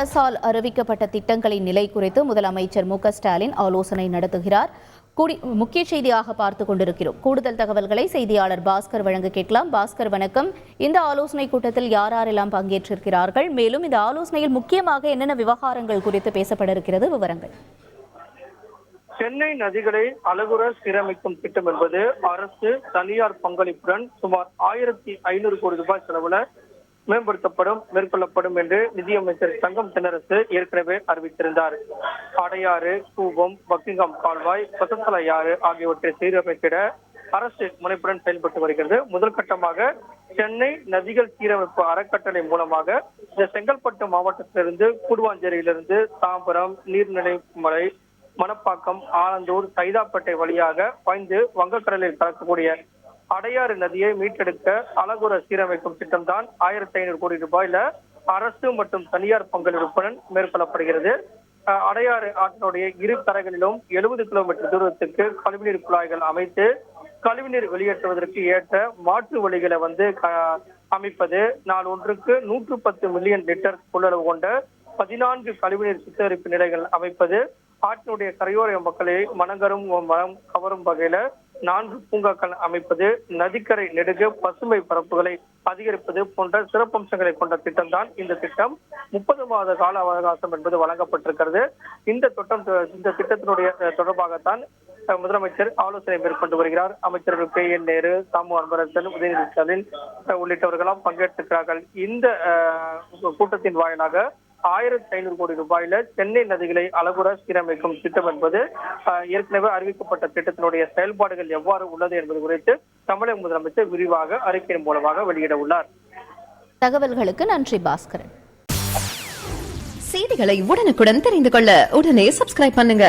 அரசால் அறிவிக்கப்பட்ட திட்டங்களின் நிலை குறித்து முதலமைச்சர் மு.க.ஸ்டாலின் ஆலோசனை நடத்துகிறார். முக்கிய செய்தியாக பார்த்துக் கொண்டிருக்கிறோம். கூடுதல் தகவல்களை செய்தியாளர் பாஸ்கர் வழங்க கேட்கலாம். பாஸ்கர், வணக்கம். இந்த ஆலோசனை கூட்டத்தில் யாரெல்லாம் பங்கேற்றிருக்கிறார்கள்? மேலும் இந்த ஆலோசனையில் முக்கியமாக என்னென்ன விவகாரங்கள் குறித்து பேசப்பட இருக்கிறது? விவரங்கள். சென்னை நதிகளை அழகுற சீரமைக்கும் திட்டம் என்பது அரசு தனியார் பங்களிப்புடன் சுமார் 1500 கோடி ரூபாய் செலவுல மேற்கொள்ளப்படும் என்று நிதியமைச்சர் தங்கம் தென்னரசு ஏற்கனவே அறிவித்திருந்தார். அடையாறு, கூவம், பக்கிங்ஹாம் கால்வாய், கொசத்தலையாறு ஆகியவற்றை சீரமைத்திட அரசு முனைப்புடன் செயல்பட்டு வருகிறது. முதல் கட்டமாக சென்னை நதிகள் சீரமைப்பு அறக்கட்டளை மூலமாக இந்த செங்கல்பட்டு மாவட்டத்திலிருந்து கூடுவாஞ்சேரியிலிருந்து தாம்பரம், நீர்நிலைமலை, மணப்பாக்கம், ஆலந்தூர், சைதாப்பேட்டை வழியாக பாய்ந்து வங்கக்கடலில் கலக்கக்கூடிய அடையாறு நதியை மீட்டெடுக்க அழகுற சீரமைக்கும் திட்டம் தான் 1500 கோடி ரூபாயில அரசு மற்றும் தனியார் பங்களிப்புடன் மேற்கொள்ளப்படுகிறது. அடையாறு ஆற்றினுடைய இரு கரைகளிலும் 70 கிலோமீட்டர் தூரத்துக்கு கழிவுநீர் குழாய்கள் அமைத்து கழிவுநீர் வெளியேற்றுவதற்கு ஏற்ற மாற்று வழிகளை அமைப்பது, நாள் ஒன்றுக்கு 110 மில்லியன் லிட்டர் கொள்ளளவு கொண்ட 14 கழிவுநீர் சுத்திகரிப்பு நிலைகள் அமைப்பது, ஆற்றினுடைய கரையோர மக்களை மனம் கவரும் வகையில 4 பூங்காக்கள் அமைப்பது, நதிக்கரை நெடுக பசுமை பரப்புகளை அதிகரிப்பது போன்ற சிறப்பம்சங்களை கொண்ட திட்டம் தான் இந்த திட்டம். 30 மாத கால அவகாசம் என்பது வழங்கப்பட்டிருக்கிறது. இந்த திட்டத்தினுடைய தொடர்பாகத்தான் முதலமைச்சர் ஆலோசனை மேற்கொண்டு வருகிறார். அமைச்சர்கள் K.N. நேரு, தாமு அன்பரசன், உதயநிதி ஸ்டாலின் உள்ளிட்டவர்களாம் பங்கேற்றிருக்கிறார்கள். இந்த கூட்டத்தின் வாயிலாக 1500 கோடி ரூபாயில சென்னை நதிகளை அழகுற சீரமைக்கும் திட்டம் என்பது ஏற்கனவே அறிவிக்கப்பட்ட திட்டத்தினுடைய செயல்பாடுகள் எவ்வாறு உள்ளது என்பது குறித்து தமிழக முதலமைச்சர் விரிவாக அறிக்கையின் மூலமாக வெளியிட உள்ளார். தகவல்களுக்கு நன்றி பாஸ்கரன். செய்திகளை உடனுக்குடன் தெரிந்து கொள்ள உடனே சப்ஸ்கிரைப் பண்ணுங்க.